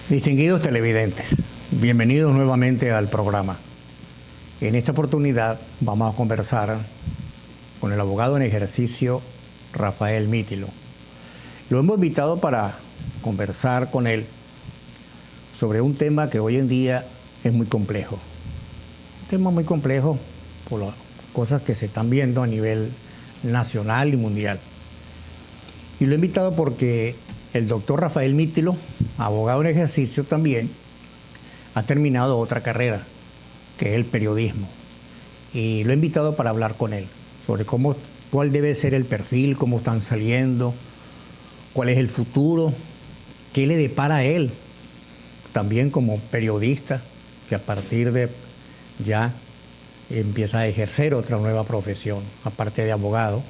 Distinguidos televidentes, bienvenidos nuevamente al programa. En esta oportunidad vamos a conversar con el abogado en ejercicio Rafael Mítilo. Lo hemos invitado para conversar con él sobre un tema que hoy en día es muy complejo. Un tema muy complejo por las cosas que se están viendo a nivel nacional y mundial. Y lo he invitado porque el doctor Rafael Mítilo, abogado en ejercicio también, ha terminado otra carrera, que es el periodismo. Y lo he invitado para hablar con él sobre cuál debe ser el perfil, cómo están saliendo, cuál es el futuro, qué le depara a él, también como periodista, que a partir de ya empieza a ejercer otra nueva profesión, aparte de abogado,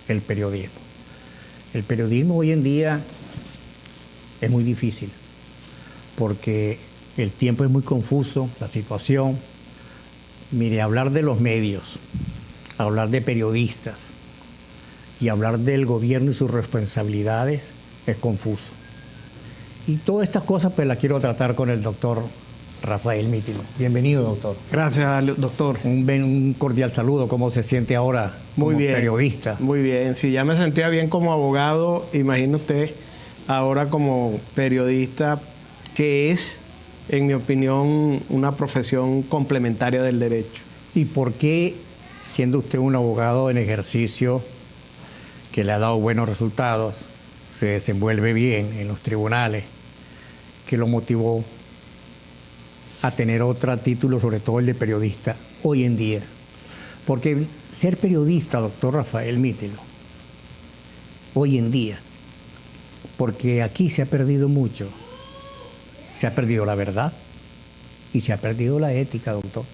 el periodismo. El periodismo hoy en día es muy difícil, porque el tiempo es muy confuso, la situación. Mire, hablar de los medios, hablar de periodistas y hablar del gobierno y sus responsabilidades es confuso. Y todas estas cosas pues las quiero tratar con el doctor Rafael Mítilo. Bienvenido, doctor. Gracias, doctor. Un cordial saludo. ¿Cómo se siente ahora como periodista? Muy bien. Si ya me sentía bien como abogado, imagine usted ahora como periodista, que es, en mi opinión, una profesión complementaria del derecho. ¿Y por qué, siendo usted un abogado en ejercicio que le ha dado buenos resultados, se desenvuelve bien en los tribunales, qué lo motivó a tener otro título, sobre todo el de periodista, hoy en día? Porque ser periodista, doctor Rafael Mítilo, hoy en día, porque aquí se ha perdido mucho, se ha perdido la verdad y se ha perdido la ética, doctor.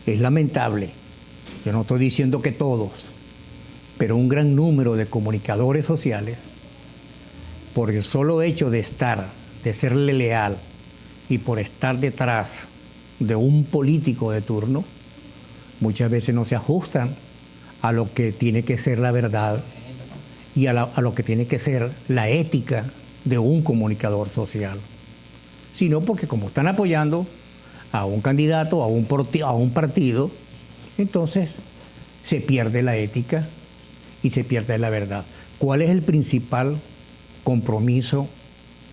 Es lamentable, yo no estoy diciendo que todos, pero un gran número de comunicadores sociales, por el solo hecho de serle leal y por estar detrás de un político de turno, muchas veces no se ajustan a lo que tiene que ser la verdad y a lo que tiene que ser la ética de un comunicador social, sino porque como están apoyando a un candidato, a un partido, entonces se pierde la ética y se pierde la verdad. ¿Cuál es el principal compromiso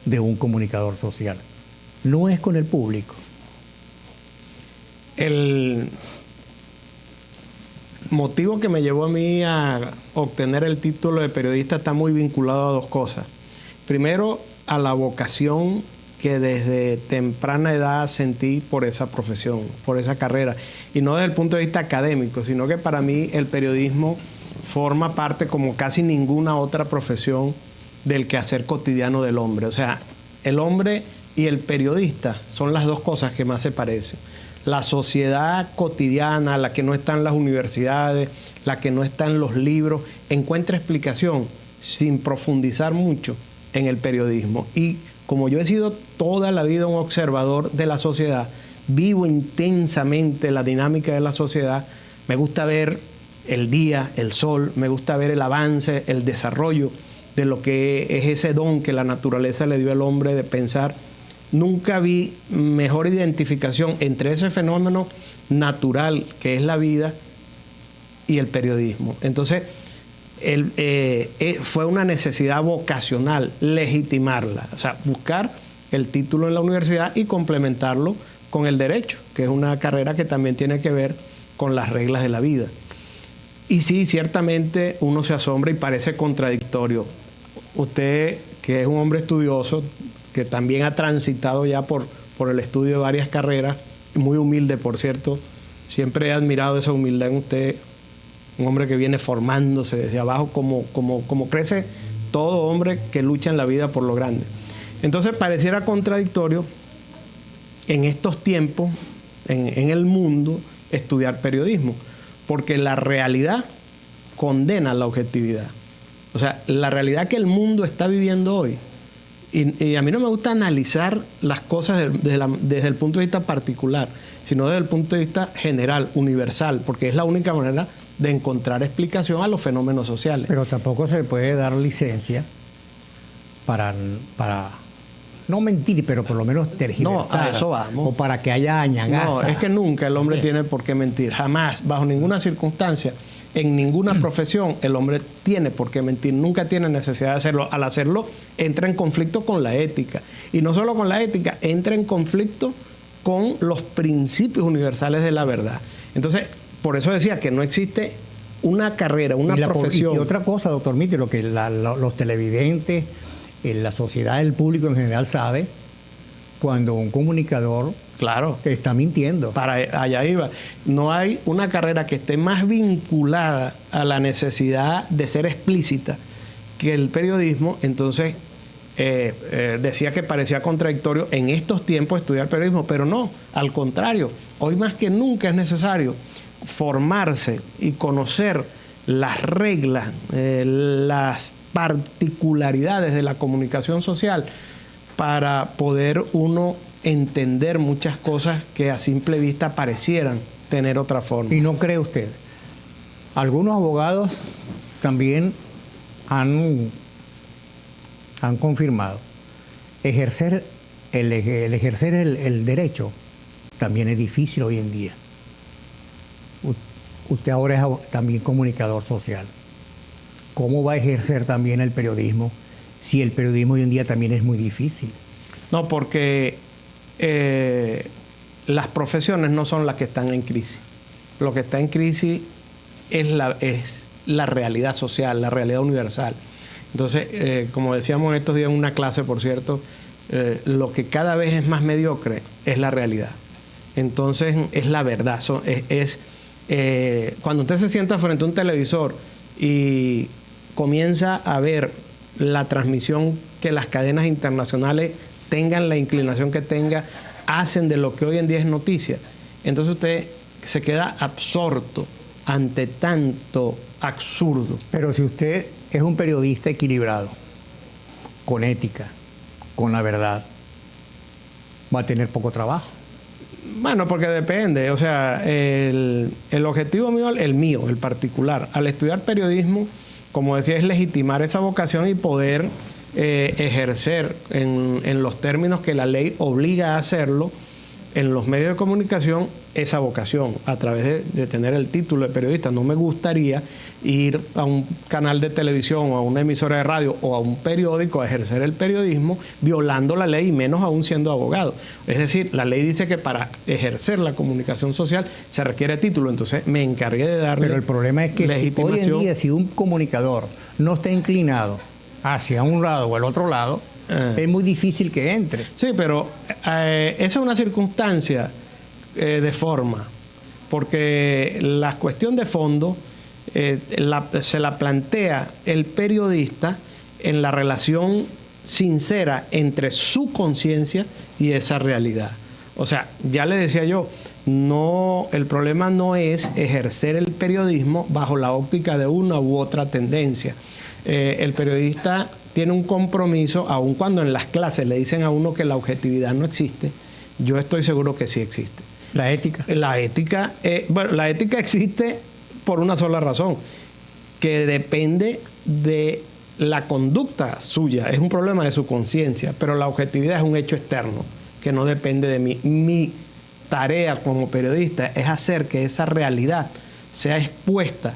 de un comunicador social? No es con el público. El motivo que me llevó a mí a obtener el título de periodista está muy vinculado a dos cosas. Primero, a la vocación que desde temprana edad sentí por esa profesión, por esa carrera. Y no desde el punto de vista académico, sino que para mí el periodismo forma parte, como casi ninguna otra profesión, del quehacer cotidiano del hombre. O sea, el hombre y el periodista son las dos cosas que más se parecen. La sociedad cotidiana, la que no está en las universidades, la que no está en los libros, encuentra explicación sin profundizar mucho en el periodismo. Y como yo he sido toda la vida un observador de la sociedad, vivo intensamente la dinámica de la sociedad, me gusta ver el día, el sol, me gusta ver el avance, el desarrollo de lo que es ese don que la naturaleza le dio al hombre de pensar. Nunca vi mejor identificación entre ese fenómeno natural que es la vida y el periodismo. Entonces, fue una necesidad vocacional legitimarla, o sea, buscar el título en la universidad y complementarlo con el derecho, que es una carrera que también tiene que ver con las reglas de la vida. Y sí, ciertamente uno se asombra y parece contradictorio. Usted, que es un hombre estudioso, que también ha transitado ya por el estudio de varias carreras, muy humilde, por cierto, siempre he admirado esa humildad en usted, un hombre que viene formándose desde abajo, como crece todo hombre que lucha en la vida por lo grande. Entonces pareciera contradictorio en estos tiempos, en el mundo, estudiar periodismo, porque la realidad condena la objetividad. O sea, la realidad que el mundo está viviendo hoy. Y a mí no me gusta analizar las cosas desde el punto de vista particular, sino desde el punto de vista general, universal, porque es la única manera de encontrar explicación a los fenómenos sociales. Pero tampoco se puede dar licencia para no mentir, pero por lo menos tergiversar. No, a eso vamos. O para que haya añagaza. No, es que nunca el hombre tiene por qué mentir. Jamás, bajo ninguna circunstancia, en ninguna profesión, el hombre tiene por qué mentir. Nunca tiene necesidad de hacerlo. Al hacerlo, entra en conflicto con la ética. Y no solo con la ética, entra en conflicto con los principios universales de la verdad. Entonces, por eso decía que no existe una carrera, una profesión. Y otra cosa, doctor Miti, lo que los televidentes, la sociedad, el público en general sabe, cuando un comunicador está mintiendo. Para allá iba. No hay una carrera que esté más vinculada a la necesidad de ser explícita que el periodismo. Entonces, decía que parecía contradictorio en estos tiempos estudiar periodismo, pero no, al contrario. Hoy más que nunca es necesario formarse y conocer las reglas, las particularidades de la comunicación social para poder uno entender muchas cosas que a simple vista parecieran tener otra forma. ¿Y no cree usted? Algunos abogados también han confirmado ejercer el derecho también es difícil hoy en día. Usted ahora es también comunicador social. ¿Cómo va a ejercer también el periodismo si el periodismo hoy en día también es muy difícil? No, porque las profesiones no son las que están en crisis. Lo que está en crisis es la realidad social, la realidad universal. Entonces, como decíamos estos días en una clase, por cierto, lo que cada vez es más mediocre es la realidad. Entonces, es la verdad. Cuando usted se sienta frente a un televisor y comienza a ver la transmisión que las cadenas internacionales tengan la inclinación que tenga, hacen de lo que hoy en día es noticia, entonces usted se queda absorto ante tanto absurdo. Pero si usted es un periodista equilibrado, con ética, con la verdad, va a tener poco trabajo. Bueno, porque depende. O sea, el objetivo mío, el particular, al estudiar periodismo, como decía, es legitimar esa vocación y poder ejercer en los términos que la ley obliga a hacerlo en los medios de comunicación esa vocación a través de tener el título de periodista. No me gustaría ir a un canal de televisión o a una emisora de radio o a un periódico a ejercer el periodismo violando la ley y menos aún siendo abogado. Es decir, la ley dice que para ejercer la comunicación social se requiere título, entonces me encargué de darle. Pero el problema es que hoy en día si un comunicador no está inclinado hacia un lado o el otro lado, es muy difícil que entre. Sí, pero esa es una circunstancia de forma, porque la cuestión de fondo se la plantea el periodista en la relación sincera entre su conciencia y esa realidad. O sea, ya le decía yo, el problema no es ejercer el periodismo bajo la óptica de una u otra tendencia. El periodista tiene un compromiso, aun cuando en las clases le dicen a uno que la objetividad no existe, yo estoy seguro que sí existe. ¿La ética? La ética existe por una sola razón, que depende de la conducta suya, es un problema de su conciencia, pero la objetividad es un hecho externo, que no depende de mí. Mi tarea como periodista es hacer que esa realidad sea expuesta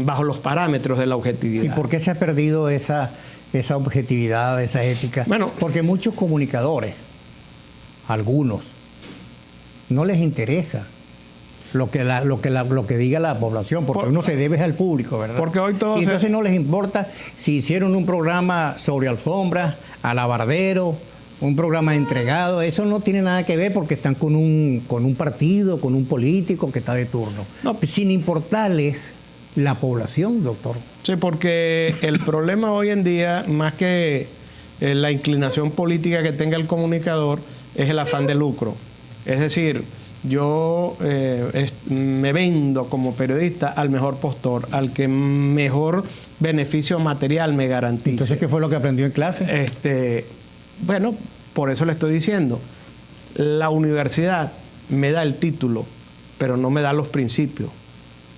bajo los parámetros de la objetividad. ¿Y por qué se ha perdido esa objetividad, esa ética? Bueno, porque muchos comunicadores, algunos, no les interesa lo que diga la población, porque uno se debe al público, ¿verdad? Porque hoy todos. Y entonces no les importa si hicieron un programa sobre alfombras, alabardero, un programa entregado, eso no tiene nada que ver porque están con un partido, con un político que está de turno. No, sin importarles la población, doctor. Sí, porque el problema hoy en día, más que la inclinación política que tenga el comunicador, es el afán de lucro. Es decir, yo me vendo como periodista al mejor postor, al que mejor beneficio material me garantice. Entonces, ¿qué fue lo que aprendió en clase? Bueno, por eso le estoy diciendo, la universidad me da el título, pero no me da los principios.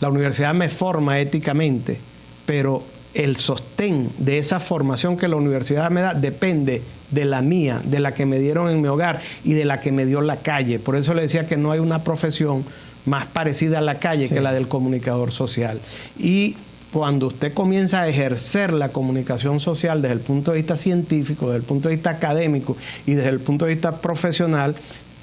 La universidad me forma éticamente, pero el sostén de esa formación que la universidad me da depende de la mía, de la que me dieron en mi hogar y de la que me dio la calle. Por eso le decía que no hay una profesión más parecida a la calle que la del comunicador social. Y cuando usted comienza a ejercer la comunicación social desde el punto de vista científico, desde el punto de vista académico y desde el punto de vista profesional,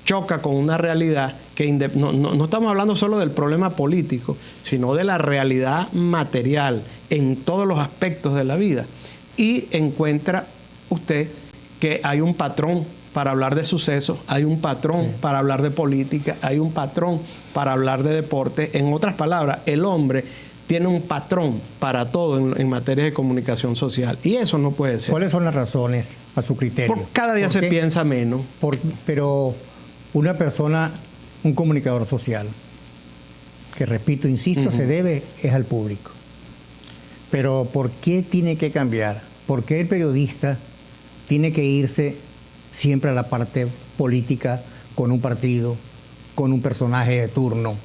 choca con una realidad que no estamos hablando solo del problema político, sino de la realidad material en todos los aspectos de la vida. Y encuentra usted que hay un patrón para hablar de sucesos, hay un patrón para hablar de política, hay un patrón para hablar de deporte. En otras palabras, el hombre tiene un patrón para todo en materia de comunicación social. Y eso no puede ser. ¿Cuáles son las razones a su criterio? Cada día se piensa menos. Pero una persona, un comunicador social, que repito, insisto, se debe es al público. Pero ¿por qué tiene que cambiar? ¿Por qué el periodista tiene que irse siempre a la parte política con un partido, con un personaje de turno?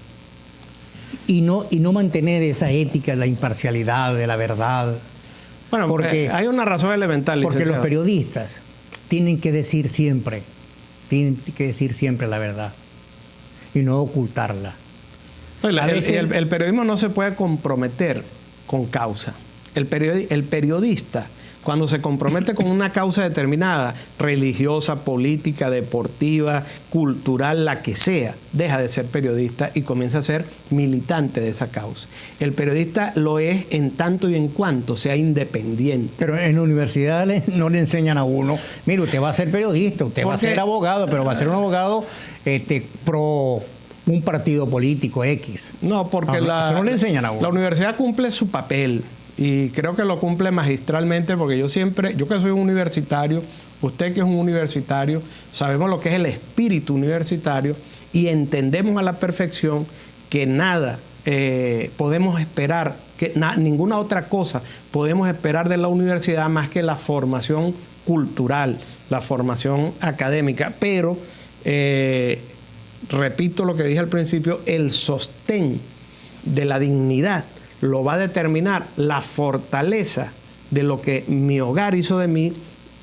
Y no mantener esa ética, la imparcialidad, de la verdad. Bueno, porque hay una razón elemental, porque los periodistas tienen que decir siempre la verdad y no ocultarla. El periodismo no se puede comprometer con causa. El periodista, cuando se compromete con una causa determinada, religiosa, política, deportiva, cultural, la que sea, deja de ser periodista y comienza a ser militante de esa causa. El periodista lo es en tanto y en cuanto sea independiente. Pero en la universidad no le enseñan a uno, mire, usted va a ser periodista, usted va a ser abogado, pero va a ser un abogado pro un partido político X. No, porque eso no le enseñan a uno. La universidad cumple su papel. Y creo que lo cumple magistralmente, porque yo que soy un universitario, usted que es un universitario, sabemos lo que es el espíritu universitario y entendemos a la perfección que nada podemos esperar, ninguna otra cosa podemos esperar de la universidad más que la formación cultural, la formación académica. Pero, repito lo que dije al principio, el sostén de la dignidad lo va a determinar la fortaleza de lo que mi hogar hizo de mí,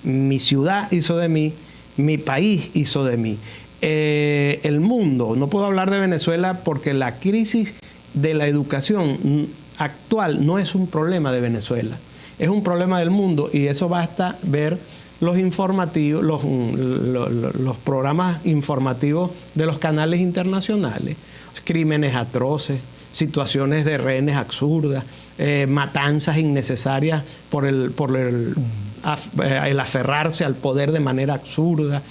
mi ciudad hizo de mí, mi país hizo de mí. El mundo, no puedo hablar de Venezuela porque la crisis de la educación actual no es un problema de Venezuela, es un problema del mundo, y eso basta ver los informativos, los programas informativos de los canales internacionales, crímenes atroces, situaciones de rehenes absurdas, matanzas innecesarias por el aferrarse al poder de manera absurda,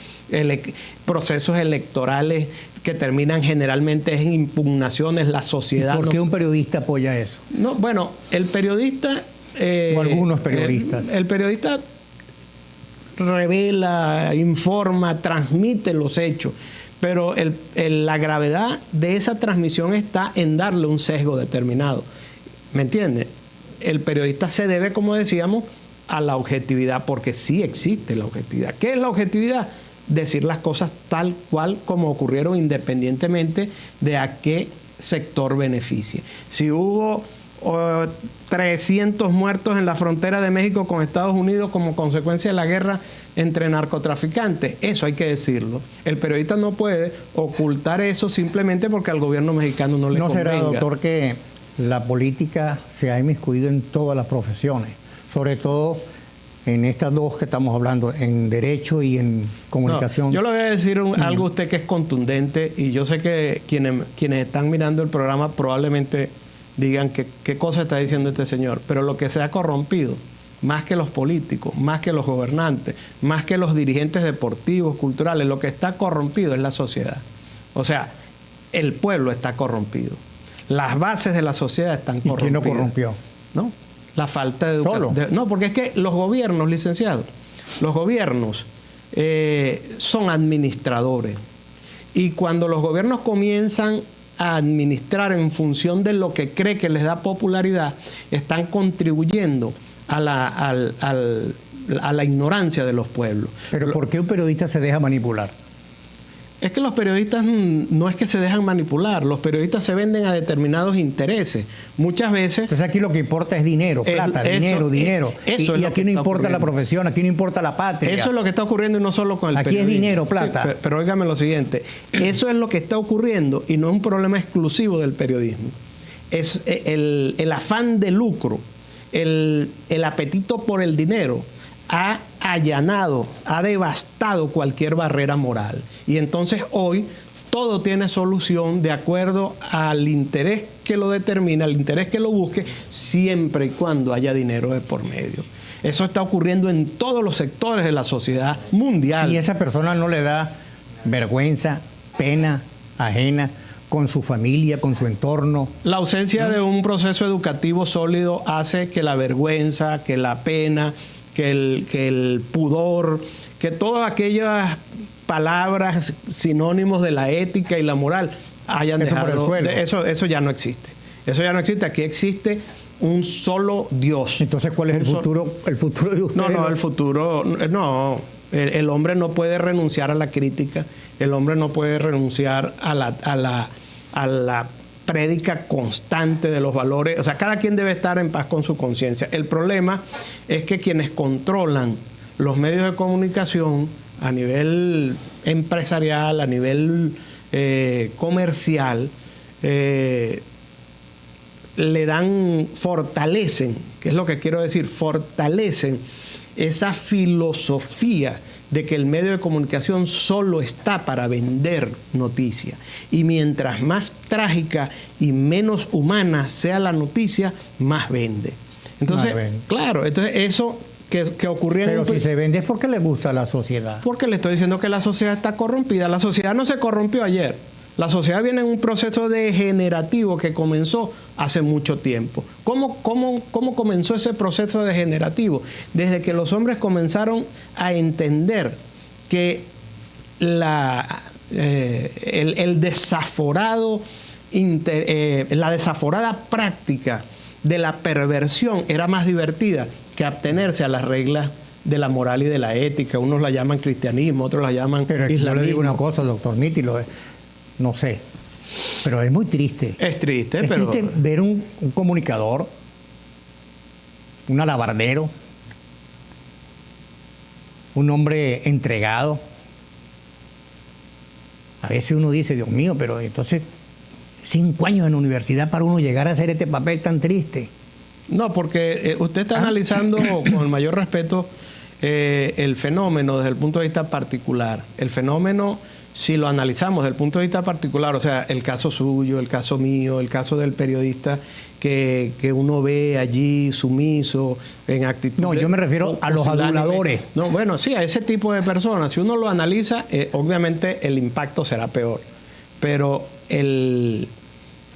procesos electorales que terminan generalmente en impugnaciones, la sociedad. ¿Por qué un periodista apoya eso? No, bueno, el periodista... o algunos periodistas. El periodista revela, informa, transmite los hechos. Pero la gravedad de esa transmisión está en darle un sesgo determinado. ¿Me entiende? El periodista se debe, como decíamos, a la objetividad, porque sí existe la objetividad. ¿Qué es la objetividad? Decir las cosas tal cual como ocurrieron, independientemente de a qué sector beneficie. Si hubo 300 muertos en la frontera de México con Estados Unidos como consecuencia de la guerra entre narcotraficantes, eso hay que decirlo. El periodista no puede ocultar eso simplemente porque al gobierno mexicano no le convenga. ¿No será, doctor, que la política se ha inmiscuido en todas las profesiones, sobre todo en estas dos que estamos hablando, en derecho y en comunicación? No, yo le voy a decir algo a usted que es contundente, y yo sé que quienes están mirando el programa probablemente digan qué cosa está diciendo este señor, pero lo que se ha corrompido, más que los políticos, más que los gobernantes, más que los dirigentes deportivos, culturales, lo que está corrompido es la sociedad. O sea, el pueblo está corrompido. Las bases de la sociedad están corrompidas. ¿Y quién lo corrompió? ¿No? La falta de educación. No, porque es que los gobiernos, licenciado, los gobiernos son administradores. Y cuando los gobiernos comienzan a administrar en función de lo que cree que les da popularidad, están contribuyendo a la ignorancia de los pueblos. ¿Pero por qué un periodista se deja manipular? Es que los periodistas no es que se dejan manipular, los periodistas se venden a determinados intereses. Muchas veces... Entonces aquí lo que importa es dinero, plata, dinero. Y aquí no importa la profesión, aquí no importa la patria. Eso es lo que está ocurriendo y no solo con el periodismo. Aquí es dinero, plata. Sí, pero óigame lo siguiente, eso es lo que está ocurriendo y no es un problema exclusivo del periodismo. Es el afán de lucro, el apetito por el dinero ha allanado, ha devastado cualquier barrera moral. Y entonces hoy todo tiene solución de acuerdo al interés que lo determina, al interés que lo busque, siempre y cuando haya dinero de por medio. Eso está ocurriendo en todos los sectores de la sociedad mundial. Y esa persona no le da vergüenza, pena ajena con su familia, con su entorno. La ausencia de un proceso educativo sólido hace que la vergüenza, que la pena, que el pudor, que todas aquellas palabras sinónimos de la ética y la moral hayan eso dejado. Por el suelo. Eso ya no existe. Eso ya no existe. Aquí existe un solo Dios. Entonces, ¿cuál es el futuro de ustedes? No, el futuro, no. El hombre no puede renunciar a la crítica. El hombre no puede renunciar a la prédica constante de los valores. O sea, cada quien debe estar en paz con su conciencia. El problema es que quienes controlan los medios de comunicación a nivel empresarial, a nivel comercial, fortalecen, que es lo que quiero decir, fortalecen esa filosofía de que el medio de comunicación solo está para vender noticias. Y mientras más trágica y menos humana sea la noticia, más vende. Entonces, claro, entonces eso que ocurría Pero si se vende es porque le gusta a la sociedad. Porque le estoy diciendo que la sociedad está corrompida. La sociedad no se corrompió ayer. La sociedad viene en un proceso degenerativo que comenzó hace mucho tiempo. ¿Cómo comenzó ese proceso degenerativo? Desde que los hombres comenzaron a entender que la desaforada práctica de la perversión era más divertida que abstenerse a las reglas de la moral y de la ética. Unos la llaman cristianismo, otros la llaman islamismo. Yo le digo una cosa, doctor Mítilo, no sé, pero es muy triste. Es triste, pero... Es triste ver un comunicador, un alabardero, un hombre entregado. A veces uno dice, Dios mío, pero entonces 5 años en la universidad para uno llegar a hacer este papel tan triste. No, porque usted está analizando con el mayor respeto el fenómeno desde el punto de vista particular. El fenómeno, si lo analizamos desde el punto de vista particular, o sea, el caso suyo, el caso mío, el caso del periodista que uno ve allí sumiso, en actitud... No, yo me refiero a los aduladores. No, bueno, sí, a ese tipo de personas. Si uno lo analiza, obviamente el impacto será peor. Pero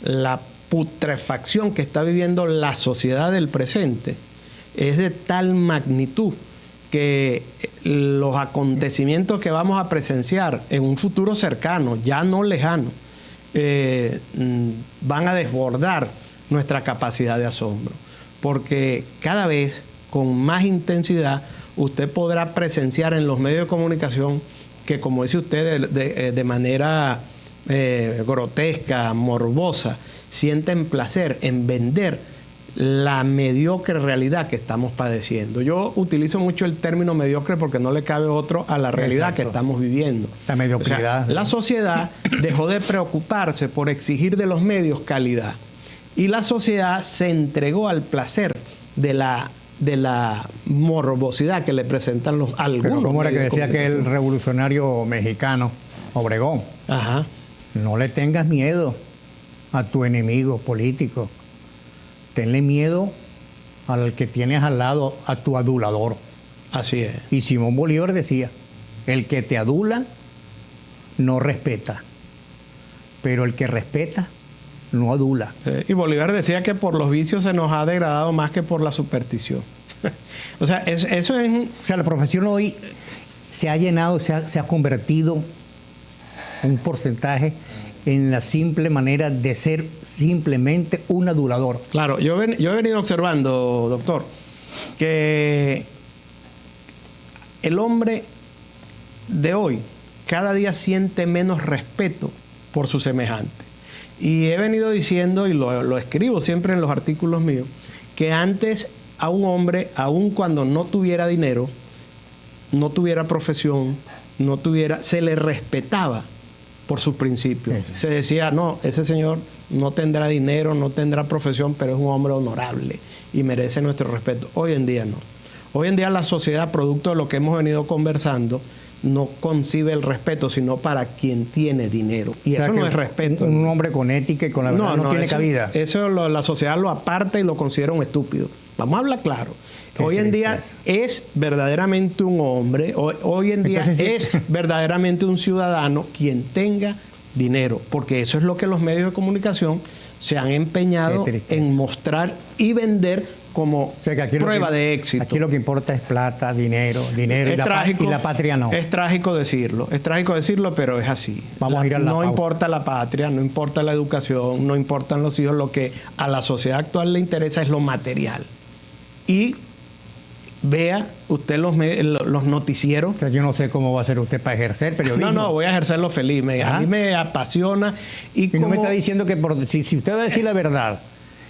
la putrefacción que está viviendo la sociedad del presente es de tal magnitud que los acontecimientos que vamos a presenciar en un futuro cercano, ya no lejano, van a desbordar nuestra capacidad de asombro. Porque cada vez con más intensidad usted podrá presenciar en los medios de comunicación que, como dice usted, de manera grotesca, morbosa, sienten placer en vender la mediocre realidad que estamos padeciendo. Yo utilizo mucho el término mediocre porque no le cabe otro a la realidad que estamos viviendo. La mediocridad. O sea, la sociedad dejó de preocuparse por exigir de los medios calidad y la sociedad se entregó al placer de la morbosidad que le presentan algunos. Pero ¿cómo era que decía que el revolucionario mexicano, Obregón? Ajá. No le tengas miedo a tu enemigo político. Tenle miedo al que tienes al lado, a tu adulador. Así es. Y Simón Bolívar decía, el que te adula no respeta, pero el que respeta no adula. Y Bolívar decía que por los vicios se nos ha degradado más que por la superstición. O sea, eso es... O sea, la profesión hoy se ha llenado, se ha convertido un porcentaje en la simple manera de ser simplemente un adulador. Claro, yo he venido observando, doctor, que el hombre de hoy cada día siente menos respeto por su semejante. Y he venido diciendo, y lo escribo siempre en los artículos míos, que antes a un hombre, aun cuando no tuviera dinero, no tuviera profesión, se le respetaba por sus principios. Sí. Se decía, no, ese señor no tendrá dinero, no tendrá profesión, pero es un hombre honorable y merece nuestro respeto. Hoy en día no. Hoy en día la sociedad, producto de lo que hemos venido conversando, no concibe el respeto, sino para quien tiene dinero. Y eso no es respeto. Un hombre con ética y con la verdad no tiene cabida. Eso la sociedad lo aparta y lo considera un estúpido. Vamos a hablar claro. Hoy en día es verdaderamente un hombre, hoy en día es verdaderamente un ciudadano quien tenga dinero, porque eso es lo que los medios de comunicación se han empeñado en mostrar y vender como prueba de éxito. Aquí lo que importa es plata, dinero y la patria no. Es trágico decirlo, pero es así. Vamos a ir a la pausa. No importa la patria, no importa la educación, no importan los hijos, lo que a la sociedad actual le interesa es lo material. Y vea usted los noticieros. O sea, yo no sé cómo va a ser usted para ejercer periodismo. No, voy a ejercerlo feliz. A mí me apasiona. Y no me está diciendo que si usted va a decir la verdad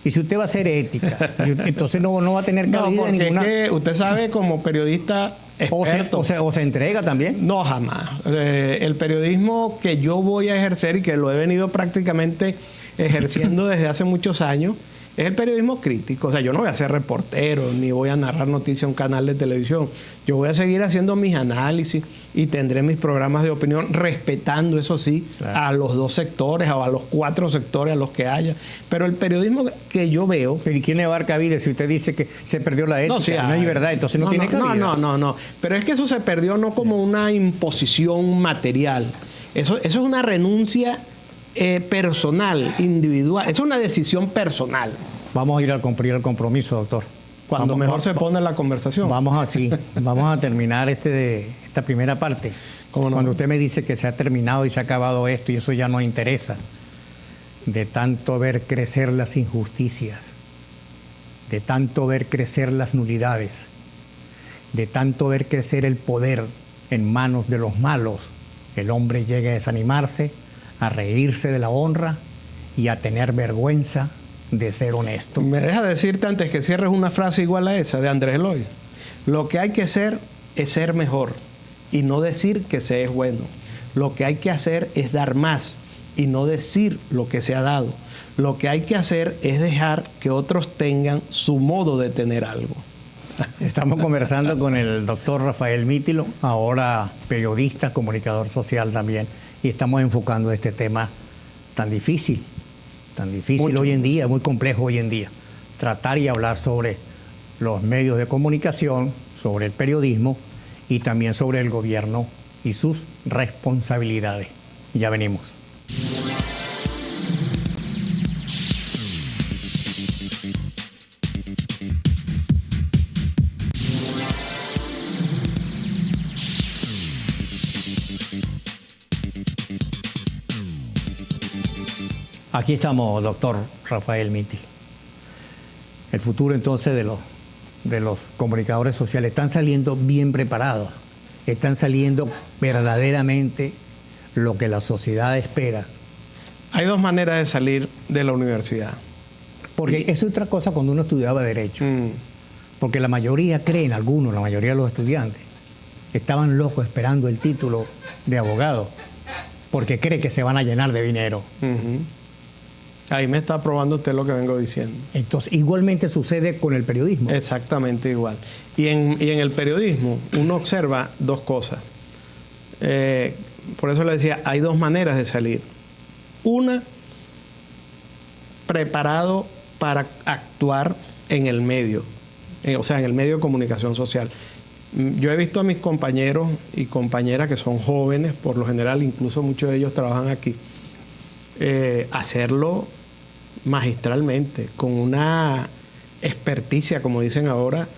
y si usted va a ser ética, entonces no va a tener cabida ninguna. Es que usted sabe, como periodista experto, o se entrega también. No, jamás. El periodismo que yo voy a ejercer y que lo he venido prácticamente ejerciendo desde hace muchos años es el periodismo crítico. O sea, yo no voy a ser reportero ni voy a narrar noticias en un canal de televisión. Yo voy a seguir haciendo mis análisis y tendré mis programas de opinión, respetando, eso sí, claro, a los dos sectores o a los 4 sectores, a los que haya. Pero el periodismo que yo veo... ¿Pero y quién le va a dar cabida si usted dice que se perdió la ética? No hay verdad, entonces no tiene cabida. No. Pero es que eso se perdió no como una imposición material. Eso es una renuncia personal, individual. Es una decisión personal. Vamos a ir al cumplir el compromiso, doctor. Cuando mejor se pone la conversación. Vamos a terminar esta primera parte. ¿Cómo no? Cuando usted me dice que se ha terminado y se ha acabado esto y eso ya no interesa, de tanto ver crecer las injusticias, de tanto ver crecer las nulidades, de tanto ver crecer el poder en manos de los malos, el hombre llega a desanimarse, a reírse de la honra y a tener vergüenza de ser honesto. Me deja decirte, antes que cierres, una frase igual a esa de Andrés Eloy. Lo que hay que hacer es ser mejor y no decir que se es bueno. Lo que hay que hacer es dar más y no decir lo que se ha dado. Lo que hay que hacer es dejar que otros tengan su modo de tener algo. Estamos conversando con el doctor Rafael Mítilo, ahora periodista, comunicador social también, y estamos enfocando este tema tan difícil mucho hoy en día, muy complejo hoy en día. Tratar y hablar sobre los medios de comunicación, sobre el periodismo y también sobre el gobierno y sus responsabilidades. Ya venimos. Aquí estamos, doctor Rafael Mítilo. El futuro entonces de los comunicadores sociales están saliendo bien preparados, están saliendo verdaderamente lo que la sociedad espera. Hay 2 maneras de salir de la universidad. Porque es otra cosa cuando uno estudiaba Derecho. Porque la mayoría creen, la mayoría de los estudiantes, estaban locos esperando el título de abogado, porque cree que se van a llenar de dinero. Ahí me está probando usted lo que vengo diciendo. Entonces, igualmente sucede con el periodismo. Exactamente igual. Y en el periodismo uno observa 2 cosas. Por eso le decía, hay 2 maneras de salir. Una, preparado para actuar en el medio, o sea, en el medio de comunicación social. Yo he visto a mis compañeros y compañeras que son jóvenes, por lo general, incluso muchos de ellos trabajan aquí, hacerlo magistralmente, con una experticia, como dicen ahora,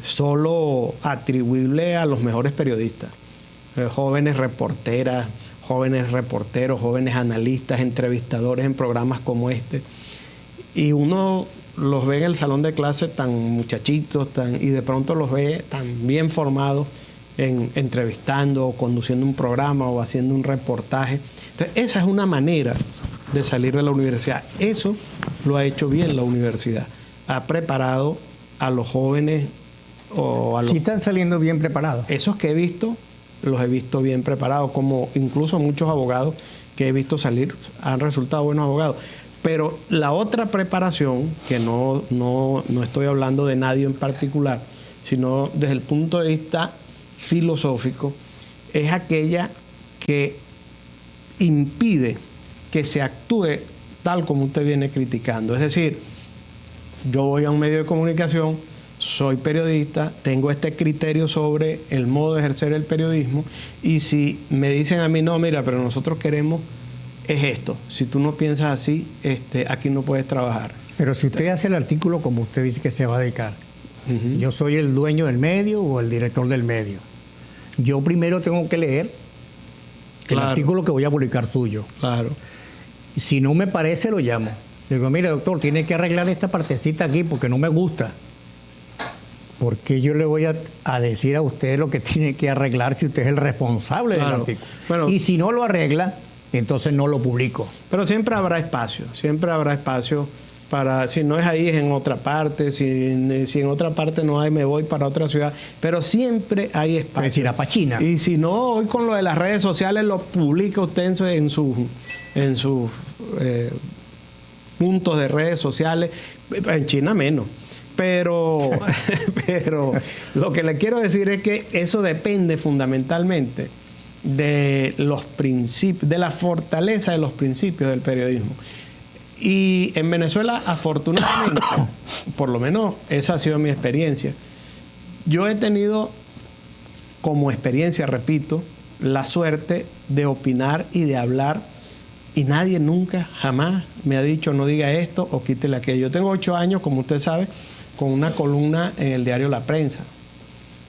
solo atribuible a los mejores periodistas. Jóvenes reporteras, jóvenes reporteros, jóvenes analistas, entrevistadores en programas como este. Y uno los ve en el salón de clase tan muchachitos, y de pronto los ve tan bien formados, entrevistando o conduciendo un programa o haciendo un reportaje. Entonces, esa es una manera de salir de la universidad. Eso lo ha hecho bien la universidad. Ha preparado a los jóvenes o a los... Sí están saliendo bien preparados. Esos que he visto, los he visto bien preparados, como incluso muchos abogados que he visto salir han resultado buenos abogados. Pero la otra preparación, que no estoy hablando de nadie en particular, sino desde el punto de vista filosófico, es aquella que impide que se actúe tal como usted viene criticando. Es decir, yo voy a un medio de comunicación, soy periodista, tengo este criterio sobre el modo de ejercer el periodismo, y si me dicen a mí, no, mira, pero nosotros queremos es esto, si tú no piensas así, aquí no puedes trabajar. Pero si usted hace el artículo como usted dice que se va a dedicar, yo soy el dueño del medio o el director del medio, yo primero tengo que leer el artículo que voy a publicar suyo. Claro. Y si no me parece, lo llamo. Le digo, mire, doctor, tiene que arreglar esta partecita aquí porque no me gusta. ¿Por qué yo le voy a decir a usted lo que tiene que arreglar si usted es el responsable del artículo? Bueno, y si no lo arregla, entonces no lo publico. Pero siempre habrá espacio para, si no es ahí, es en otra parte, si en otra parte no hay, me voy para otra ciudad, pero siempre hay espacio. Es decir, a Pachina. Y si no, hoy con lo de las redes sociales lo publica usted en sus puntos de redes sociales, en China menos. Pero lo que le quiero decir es que eso depende fundamentalmente de los principios, de la fortaleza de los principios del periodismo. Y en Venezuela, afortunadamente, por lo menos esa ha sido mi experiencia, yo he tenido como experiencia, repito, la suerte de opinar y de hablar, y nadie nunca, jamás me ha dicho no diga esto o quítele aquello. Yo tengo 8 años, como usted sabe, con una columna en el diario La Prensa.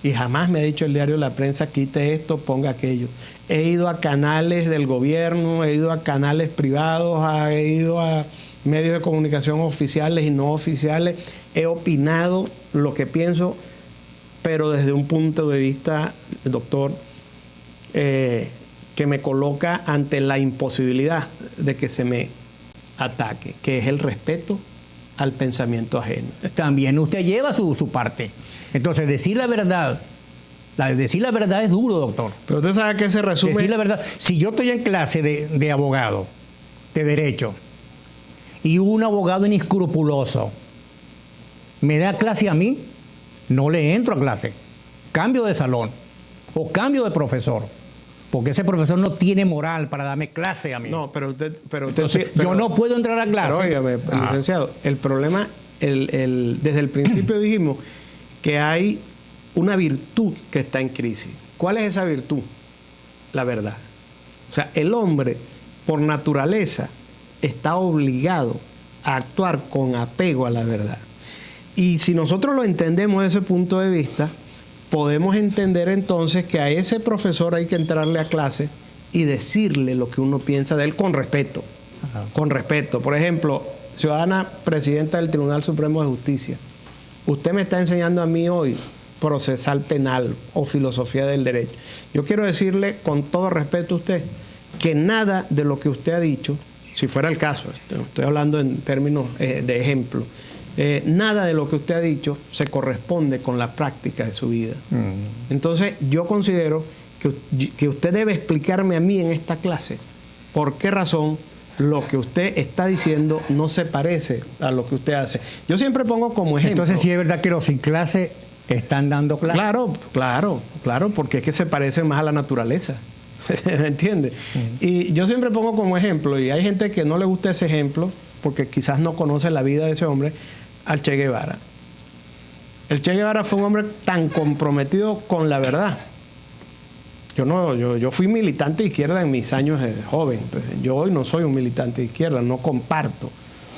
Y jamás me ha dicho el diario La Prensa, quite esto, ponga aquello. He ido a canales del gobierno, he ido a canales privados, he ido a medios de comunicación oficiales y no oficiales. He opinado lo que pienso, pero desde un punto de vista, doctor, que me coloca ante la imposibilidad de que se me ataque, que es el respeto al pensamiento ajeno. También usted lleva su parte. Entonces, decir la verdad es duro, doctor. Pero usted sabe que se resume... Decir la verdad. Si yo estoy en clase de abogado, de derecho, y un abogado inescrupuloso me da clase a mí, no le entro a clase. Cambio de salón o cambio de profesor. Porque ese profesor no tiene moral para darme clase a mí. No, pero usted entonces, yo no puedo entrar a clase. Pero óigame, licenciado, el problema, desde el principio dijimos que hay una virtud que está en crisis. ¿Cuál es esa virtud? La verdad. O sea, el hombre, por naturaleza, está obligado a actuar con apego a la verdad. Y si nosotros lo entendemos desde ese punto de vista, podemos entender entonces que a ese profesor hay que entrarle a clase y decirle lo que uno piensa de él con respeto. Ajá. Con respeto. Por ejemplo, ciudadana presidenta del Tribunal Supremo de Justicia, usted me está enseñando a mí hoy procesal penal o filosofía del derecho. Yo quiero decirle con todo respeto a usted que nada de lo que usted ha dicho, si fuera el caso, estoy hablando en términos de ejemplo, nada de lo que usted ha dicho se corresponde con la práctica de su vida. Entonces, yo considero que usted debe explicarme a mí en esta clase por qué razón lo que usted está diciendo no se parece a lo que usted hace. Yo siempre pongo como ejemplo... Entonces, sí es verdad que los sin clase están dando clase. Claro, porque es que se parecen más a la naturaleza. ¿Me entiende? Y yo siempre pongo como ejemplo, y hay gente que no le gusta ese ejemplo, porque quizás no conoce la vida de ese hombre, al Che Guevara. El Che Guevara fue un hombre tan comprometido con la verdad. Yo fui militante de izquierda en mis años de joven. Yo hoy no soy un militante de izquierda, no comparto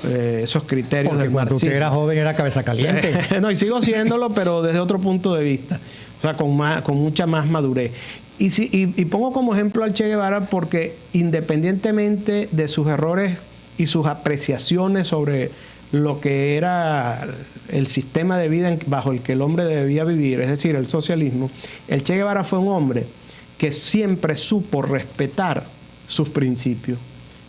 esos criterios del marxismo. Cuando usted era joven era cabeza caliente. No, y sigo siéndolo, pero desde otro punto de vista. O sea, con mucha más madurez. Y pongo como ejemplo al Che Guevara porque independientemente de sus errores y sus apreciaciones sobre lo que era el sistema de vida bajo el que el hombre debía vivir, es decir, el socialismo, el Che Guevara fue un hombre que siempre supo respetar sus principios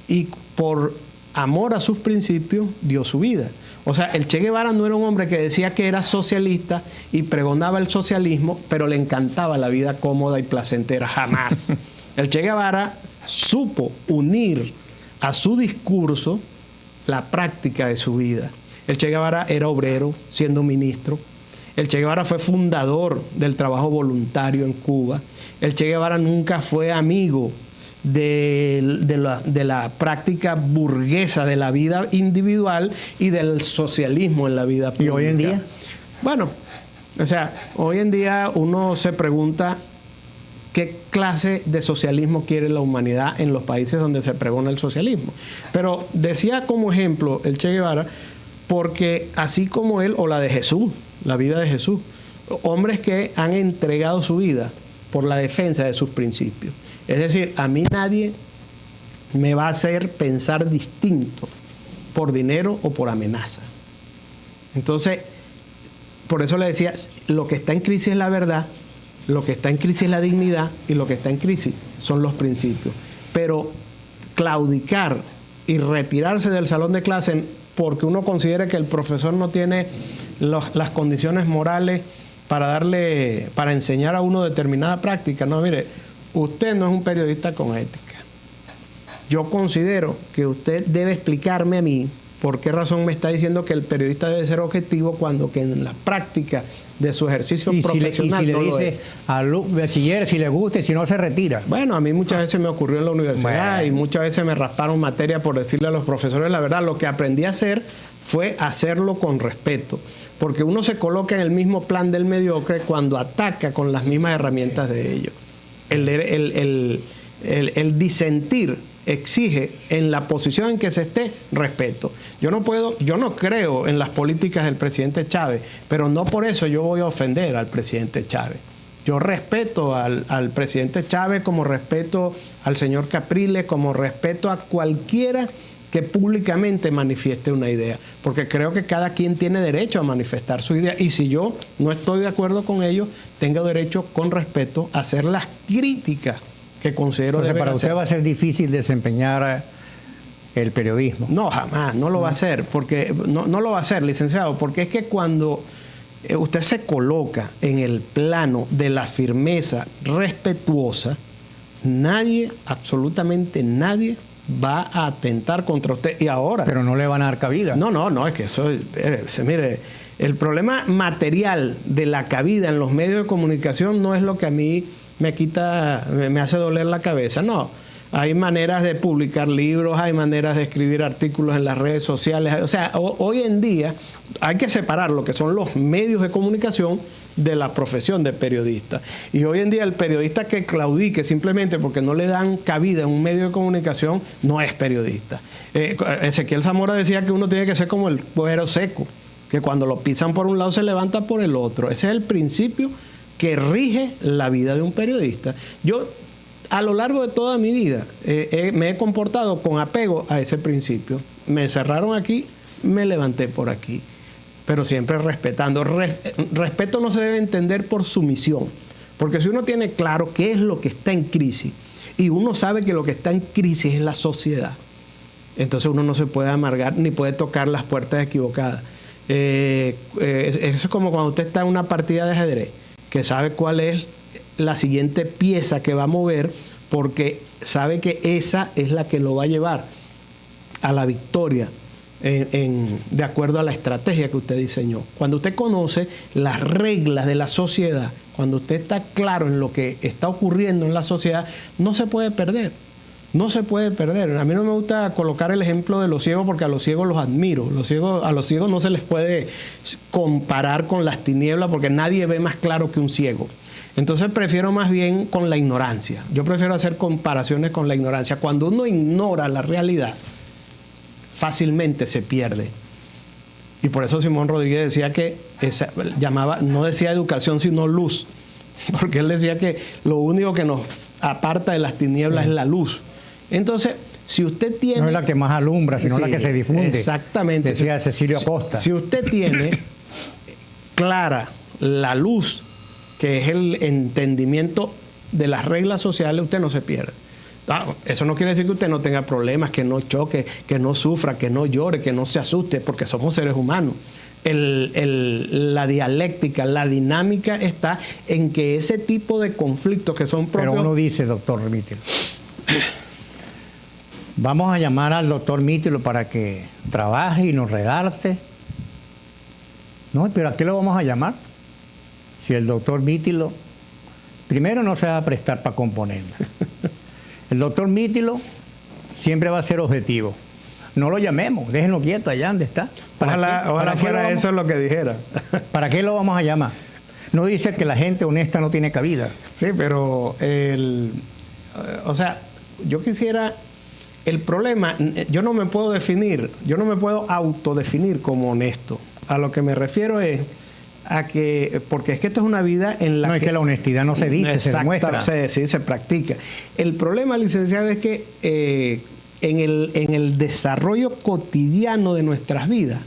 y por amor a sus principios dio su vida. O sea, el Che Guevara no era un hombre que decía que era socialista y pregonaba el socialismo, pero le encantaba la vida cómoda y placentera. Jamás. El Che Guevara supo unir a su discurso la práctica de su vida. El Che Guevara era obrero, siendo ministro. El Che Guevara fue fundador del trabajo voluntario en Cuba. El Che Guevara nunca fue amigo de la práctica burguesa de la vida individual y del socialismo en la vida pública. ¿Y hoy en día? Bueno, o sea, hoy en día uno se pregunta qué clase de socialismo quiere la humanidad en los países donde se pregona el socialismo. Pero decía como ejemplo el Che Guevara, porque así como él, o la de Jesús, la vida de Jesús, hombres que han entregado su vida por la defensa de sus principios. Es decir, a mí nadie me va a hacer pensar distinto por dinero o por amenaza. Entonces, por eso le decía, lo que está en crisis es la verdad, lo que está en crisis es la dignidad y lo que está en crisis son los principios. Pero claudicar y retirarse del salón de clase porque uno considera que el profesor no tiene las condiciones morales para enseñar a uno determinada práctica. No, mire, usted no es un periodista con ética. Yo considero que usted debe explicarme a mí por qué razón me está diciendo que el periodista debe ser objetivo cuando que en la práctica de su ejercicio profesional y si le dice al bachiller si le gusta y si no se retira. Bueno, a mí muchas veces me ocurrió en la universidad y muchas veces me rasparon materia por decirle a los profesores la verdad. Lo que aprendí a hacer fue hacerlo con respeto, porque uno se coloca en el mismo plan del mediocre cuando ataca con las mismas herramientas de ellos. El disentir exige en la posición en que se esté respeto. Yo no creo en las políticas del presidente Chávez, pero no por eso yo voy a ofender al presidente Chávez. Yo respeto al presidente Chávez como respeto al señor Capriles, como respeto a cualquiera que públicamente manifieste una idea, porque creo que cada quien tiene derecho a manifestar su idea y si yo no estoy de acuerdo con ello, tengo derecho con respeto a hacer las críticas que considero. Entonces, para usted va a ser difícil desempeñar el periodismo. No, jamás, no lo va a hacer, porque no lo va a hacer, licenciado, porque es que cuando usted se coloca en el plano de la firmeza respetuosa, nadie, absolutamente nadie, va a atentar contra usted. Y ahora... Pero no le van a dar cabida. No, es que eso... mire, el problema material de la cabida en los medios de comunicación no es lo que a mí me hace doler la cabeza. No, hay maneras de publicar libros, hay maneras de escribir artículos en las redes sociales. O sea, hoy en día hay que separar lo que son los medios de comunicación de la profesión de periodista. Y hoy en día el periodista que claudique simplemente porque no le dan cabida en un medio de comunicación no es periodista. Ezequiel Zamora decía que uno tiene que ser como el cuero seco, que cuando lo pisan por un lado se levanta por el otro. Ese es el principio que rige la vida de un periodista. Yo, a lo largo de toda mi vida, me he comportado con apego a ese principio. Me cerraron aquí, me levanté por aquí, pero siempre respetando. Respeto no se debe entender por sumisión, porque si uno tiene claro qué es lo que está en crisis, y uno sabe que lo que está en crisis es la sociedad, entonces uno no se puede amargar ni puede tocar las puertas equivocadas. Eso es como cuando usted está en una partida de ajedrez, que sabe cuál es la siguiente pieza que va a mover, porque sabe que esa es la que lo va a llevar a la victoria de acuerdo a la estrategia que usted diseñó. Cuando usted conoce las reglas de la sociedad, cuando usted está claro en lo que está ocurriendo en la sociedad, no se puede perder. No se puede perder. A mí no me gusta colocar el ejemplo de los ciegos porque a los ciegos los admiro. A los ciegos no se les puede comparar con las tinieblas porque nadie ve más claro que un ciego. Entonces prefiero más bien con la ignorancia. Yo prefiero hacer comparaciones con la ignorancia. Cuando uno ignora la realidad, fácilmente se pierde. Y por eso Simón Rodríguez decía que no decía educación sino luz, porque él decía que lo único que nos aparta de las tinieblas es la luz. Entonces, Si usted tiene... No es la que más alumbra, sino Sí, la que se difunde. Exactamente. Decía Cecilio Acosta. Si usted tiene clara la luz, que es el entendimiento de las reglas sociales, usted no se pierde. Eso no quiere decir que usted no tenga problemas, que no choque, que no sufra, que no llore, que no se asuste, porque somos seres humanos. La dialéctica, la dinámica está en que ese tipo de conflictos que son propios... Pero uno dice, doctor Mítilo, vamos a llamar al doctor Mítilo para que trabaje y nos redacte. No, pero ¿a qué lo vamos a llamar? Si el doctor Mítilo, primero no se va a prestar para componerla. El doctor Mítilo siempre va a ser objetivo. No lo llamemos, déjenlo quieto allá donde está. Ojalá fuera eso lo que dijera. ¿Para qué lo vamos a llamar? No dice que la gente honesta no tiene cabida. Sí, pero o sea, yo quisiera... El problema, yo no me puedo definir, yo no me puedo autodefinir como honesto. A lo que me refiero es a que, porque es que esto es una vida en la no, es que la honestidad no se dice, se demuestra. Se practica. El problema, licenciado, es que en el desarrollo cotidiano de nuestras vidas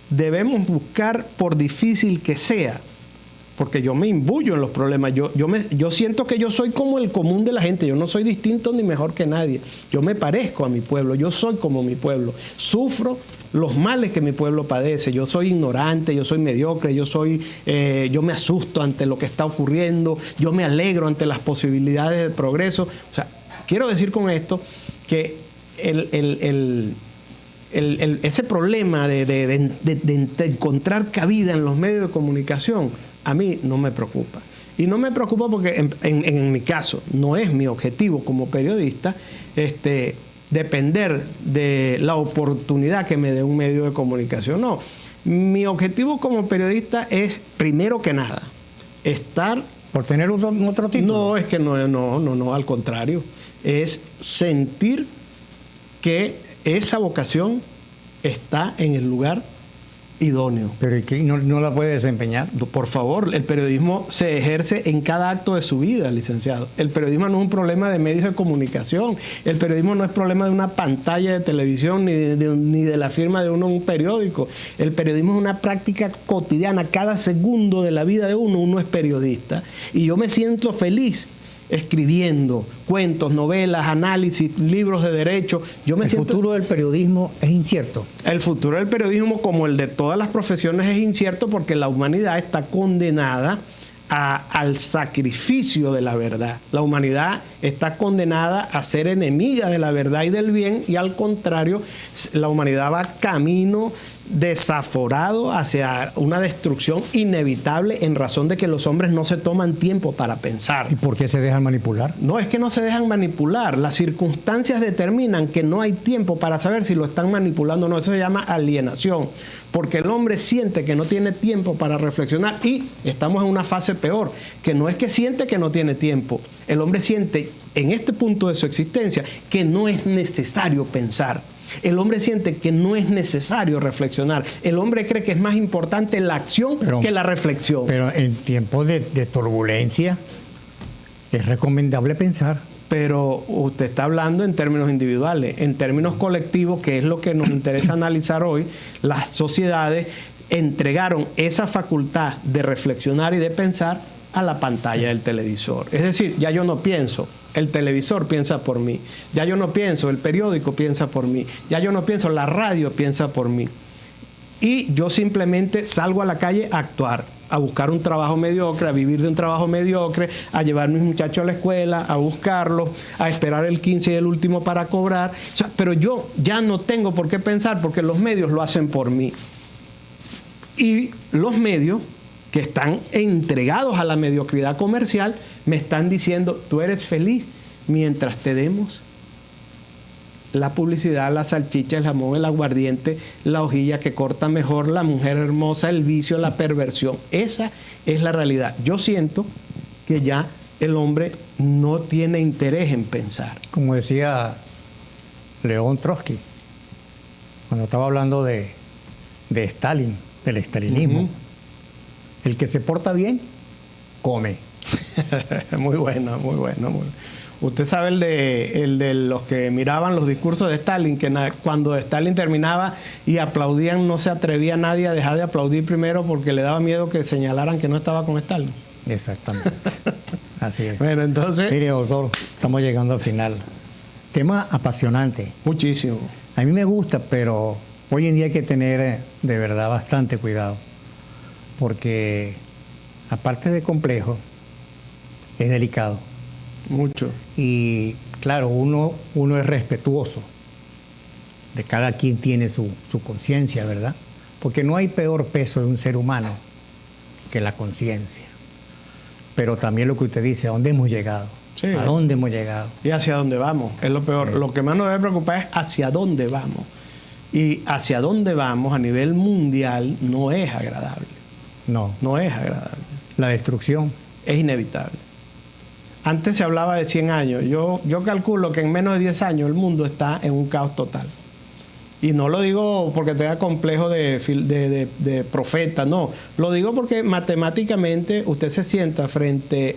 debemos buscar, por difícil que sea, porque yo me imbuyo en los problemas, yo siento que yo soy como el común de la gente, yo no soy distinto ni mejor que nadie, yo me parezco a mi pueblo, yo soy como mi pueblo, sufro los males que mi pueblo padece, yo soy ignorante, yo soy mediocre, yo me asusto ante lo que está ocurriendo, yo me alegro ante las posibilidades del progreso. O sea, quiero decir con esto que ese problema de encontrar cabida en los medios de comunicación a mí no me preocupa. Y no me preocupa porque en mi caso no es mi objetivo como periodista depender de la oportunidad que me dé un medio de comunicación. No, mi objetivo como periodista es, primero que nada, estar... ¿Por tener otro título? No, es que no, al contrario. Es sentir que esa vocación está en el lugar idóneo. ¿Pero y qué? ¿No la puede desempeñar? Por favor, el periodismo se ejerce en cada acto de su vida, licenciado. El periodismo no es un problema de medios de comunicación. El periodismo no es problema de una pantalla de televisión ni de la firma de un periódico. El periodismo es una práctica cotidiana. Cada segundo de la vida de uno es periodista. Y yo me siento feliz escribiendo cuentos, novelas, análisis, libros de derecho. El futuro del periodismo es incierto. El futuro del periodismo, como el de todas las profesiones, es incierto porque la humanidad está condenada al sacrificio de la verdad. La humanidad está condenada a ser enemiga de la verdad y del bien, y al contrario, la humanidad va camino desaforado hacia una destrucción inevitable en razón de que los hombres no se toman tiempo para pensar. ¿Y por qué se dejan manipular? No, es que no se dejan manipular. Las circunstancias determinan que no hay tiempo para saber si lo están manipulando o no. Eso se llama alienación, porque el hombre siente que no tiene tiempo para reflexionar, y estamos en una fase peor, que no es que siente que no tiene tiempo. El hombre siente en este punto de su existencia que no es necesario pensar. El hombre siente que no es necesario reflexionar. El hombre cree que es más importante la acción que la reflexión. Pero en tiempos de turbulencia es recomendable pensar. Pero usted está hablando en términos individuales. En términos colectivos, que es lo que nos interesa analizar hoy, las sociedades entregaron esa facultad de reflexionar y de pensar a la pantalla del televisor. Es decir, ya yo no pienso, el televisor piensa por mí. Ya yo no pienso, el periódico piensa por mí. Ya yo no pienso, la radio piensa por mí. Y yo simplemente salgo a la calle a actuar, a buscar un trabajo mediocre, a vivir de un trabajo mediocre, a llevar a mis muchachos a la escuela, a buscarlos, a esperar el 15 y el último para cobrar. O sea, pero yo ya no tengo por qué pensar porque los medios lo hacen por mí. Y los medios que están entregados a la mediocridad comercial me están diciendo: tú eres feliz mientras te demos la publicidad, la salchicha, el jamón, el aguardiente, la hojilla que corta mejor, la mujer hermosa, el vicio, la perversión. Esa es la realidad. Yo siento que ya el hombre no tiene interés en pensar. Como decía León Trotsky, cuando estaba hablando de Stalin, del estalinismo, el que se porta bien, come. Muy bueno, muy bueno. Usted sabe el de los que miraban los discursos de Stalin, que cuando Stalin terminaba y aplaudían, no se atrevía nadie a dejar de aplaudir primero porque le daba miedo que señalaran que no estaba con Stalin. Exactamente. Así es. Bueno, entonces... Mire, doctor, estamos llegando al final. Tema apasionante. Muchísimo. A mí me gusta, pero hoy en día hay que tener de verdad bastante cuidado. Porque aparte de complejo, es delicado. Mucho. Y claro, uno es respetuoso. De cada quien tiene su conciencia, ¿verdad? Porque no hay peor peso de un ser humano que la conciencia. Pero también lo que usted dice, ¿a dónde hemos llegado? Sí. ¿A dónde hemos llegado? Y hacia dónde vamos, es lo peor. Sí. Lo que más nos debe preocupar es hacia dónde vamos. Y hacia dónde vamos a nivel mundial no es agradable. No. No es agradable. La destrucción. Es inevitable. Antes se hablaba de 100 años. Yo calculo que en menos de 10 años el mundo está en un caos total. Y no lo digo porque tenga complejo de profeta, no. Lo digo porque matemáticamente usted se sienta frente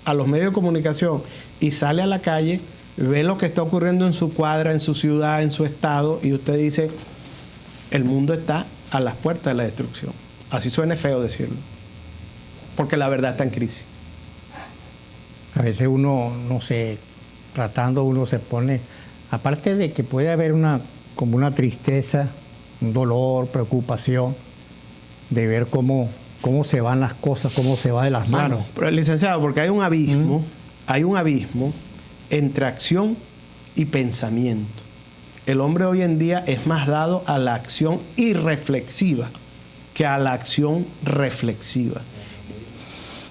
a los medios de comunicación y sale a la calle, ve lo que está ocurriendo en su cuadra, en su ciudad, en su estado, y usted dice, el mundo está a las puertas de la destrucción. Así suena feo decirlo, porque la verdad está en crisis. A veces uno, no sé, tratando uno se pone, aparte de que puede haber como una tristeza, un dolor, preocupación, de ver cómo se van las cosas, cómo se va de las manos. Claro, pero licenciado, porque hay un abismo entre acción y pensamiento. El hombre hoy en día es más dado a la acción irreflexiva que a la acción reflexiva.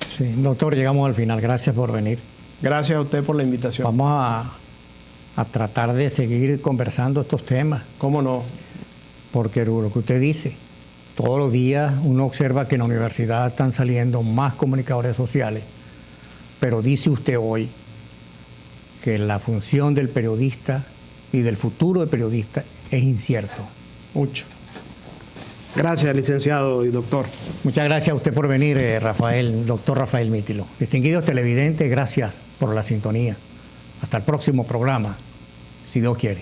Sí, doctor, llegamos al final. Gracias por venir. Gracias a usted por la invitación. Vamos a tratar de seguir conversando estos temas. ¿Cómo no? Porque lo que usted dice, todos los días uno observa que en la universidad están saliendo más comunicadores sociales, pero dice usted hoy que la función del periodista y del futuro del periodista es incierto. Mucho. Gracias, licenciado y doctor. Muchas gracias a usted por venir, doctor Rafael Mítilo. Distinguidos televidentes, gracias por la sintonía. Hasta el próximo programa, si Dios quiere.